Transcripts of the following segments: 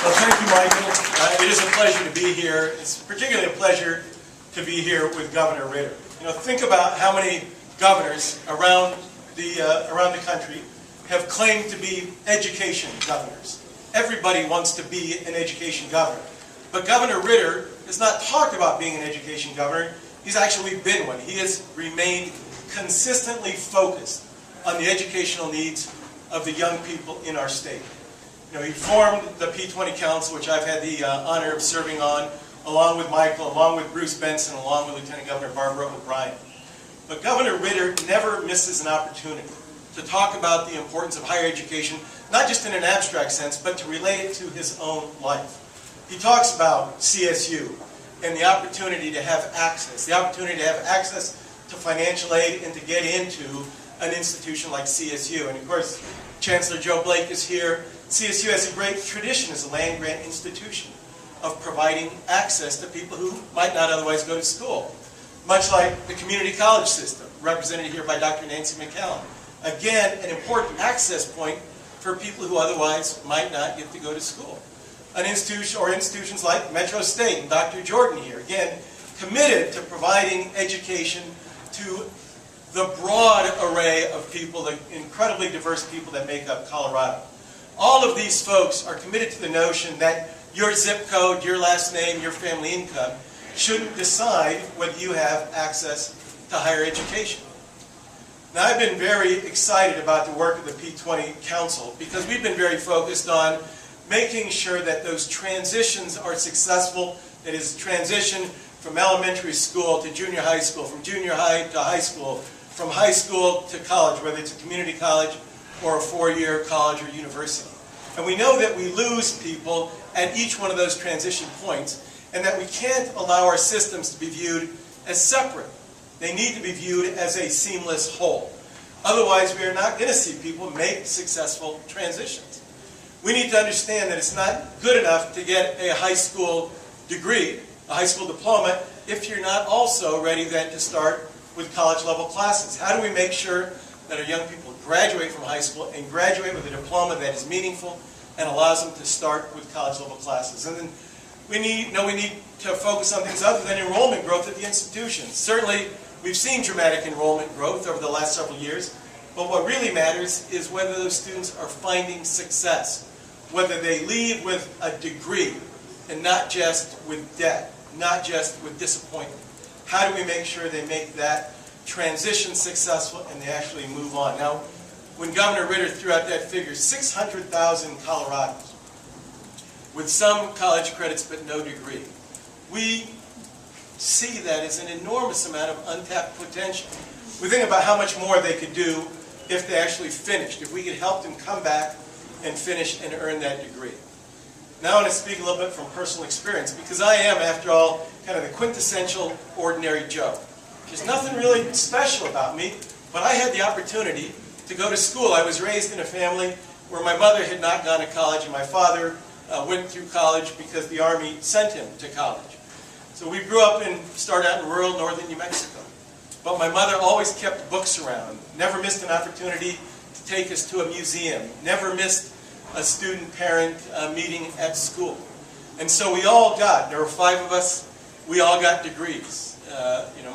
Well, thank you, Michael. It is a pleasure to be here. It's particularly a pleasure to be here with Governor Ritter. You know, think about how many governors around the country have claimed to be education governors. Everybody wants to be an education governor. But Governor Ritter has not talked about being an education governor. He's actually been one. He has remained consistently focused on the educational needs of the young people in our state. You know, he formed the P20 Council, which I've had the honor of serving on, along with Michael, along with Bruce Benson, along with Lieutenant Governor Barbara O'Brien. But Governor Ritter never misses an opportunity to talk about the importance of higher education, not just in an abstract sense, but to relate it to his own life. He talks about CSU and the opportunity to have access, to financial aid and to get into an institution like CSU. And of course, Chancellor Joe Blake is here. CSU has a great tradition as a land-grant institution of providing access to people who might not otherwise go to school, much like the community college system, represented here by Dr. Nancy McCallum. Again, an important access point for people who otherwise might not get to go to school. An institution or institutions like Metro State and Dr. Jordan here, again, committed to providing education to the broad array of people, the incredibly diverse people that make up Colorado. All of these folks are committed to the notion that your zip code, your last name, your family income shouldn't decide whether you have access to higher education. Now, I've been very excited about the work of the P20 Council because we've been very focused on making sure that those transitions are successful. That is, transition from elementary school to junior high school, from junior high to high school, from high school to college, whether it's a community college or a four-year college or university. And we know that we lose people at each one of those transition points, and that we can't allow our systems to be viewed as separate. They need to be viewed as a seamless whole. Otherwise, we are not going to see people make successful transitions. We need to understand that it's not good enough to get a high school degree, a high school diploma, if you're not also ready then to start with college level classes. How do we make sure that our young people graduate from high school and graduate with a diploma that is meaningful and allows them to start with college level classes? And then we need to focus on things other than enrollment growth at the institutions. Certainly, we've seen dramatic enrollment growth over the last several years, but what really matters is whether those students are finding success, whether they leave with a degree and not just with debt, not just with disappointment. How do we make sure they make that transition successful and they actually move on? Now, when Governor Ritter threw out that figure, 600,000 Coloradans with some college credits but no degree, we see that as an enormous amount of untapped potential. We think about how much more they could do if they actually finished, if we could help them come back and finish and earn that degree. Now I want to speak a little bit from personal experience, because I am, after all, kind of the quintessential ordinary Joe. There's nothing really special about me, but I had the opportunity to go to school. I was raised in a family where my mother had not gone to college, and my father went through college because the Army sent him to college. So we grew up and started out in rural northern New Mexico. But my mother always kept books around, never missed an opportunity to take us to a museum, never missed a student-parent meeting at school. And so we all got, there were 5 of us, we all got degrees.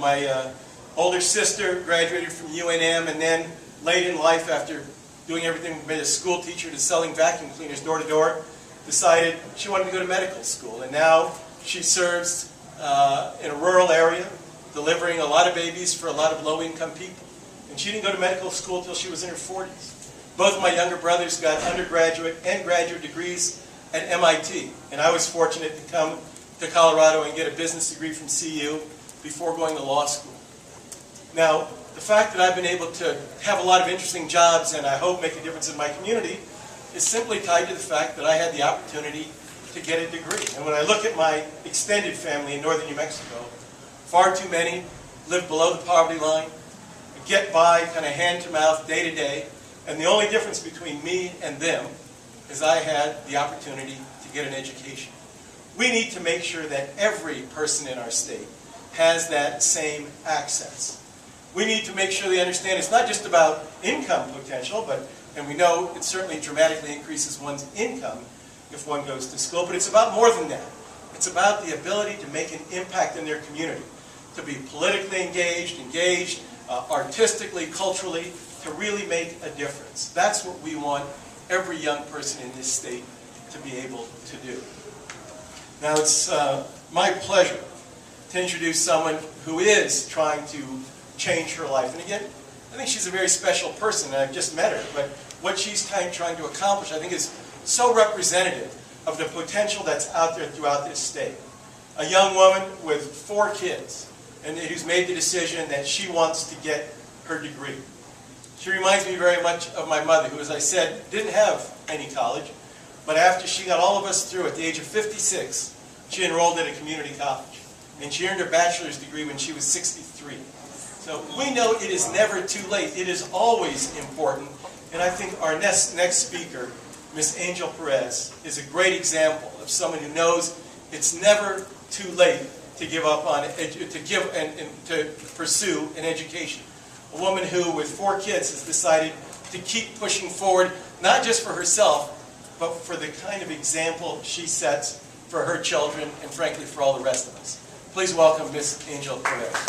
My older sister graduated from UNM, and then late in life, after doing everything from being a school teacher to selling vacuum cleaners door to door, decided she wanted to go to medical school. And now she serves in a rural area, delivering a lot of babies for a lot of low-income people. And she didn't go to medical school until she was in her 40s. Both of my younger brothers got undergraduate and graduate degrees at MIT. And I was fortunate to come to Colorado and get a business degree from CU before going to law school. Now, the fact that I've been able to have a lot of interesting jobs and I hope make a difference in my community is simply tied to the fact that I had the opportunity to get a degree. And when I look at my extended family in northern New Mexico, far too many live below the poverty line, get by kind of hand to mouth, day to day, and the only difference between me and them is I had the opportunity to get an education. We need to make sure that every person in our state has that same access. We need to make sure they understand it's not just about income potential, and we know it certainly dramatically increases one's income, if one goes to school, but it's about more than that. It's about the ability to make an impact in their community, to be politically engaged, artistically, culturally, to really make a difference. That's what we want every young person in this state to be able to do. Now it's my pleasure to introduce someone who is trying to change her life. And again, I think she's a very special person, and I've just met her, but what she's trying to accomplish, I think, is so representative of the potential that's out there throughout this state. A young woman with 4 kids, and who's made the decision that she wants to get her degree. She reminds me very much of my mother, who, as I said, didn't have any college, but after she got all of us through at the age of 56, she enrolled at a community college, and she earned her bachelor's degree when she was 63. So we know it is never too late. It is always important, and I think our next speaker, Ms. Angel Perez, is a great example of someone who knows it's never too late to give up on to pursue an education. A woman who, with 4 kids, has decided to keep pushing forward, not just for herself, but for the kind of example she sets for her children and, frankly, for all the rest of us. Please welcome Ms. Angel Perez.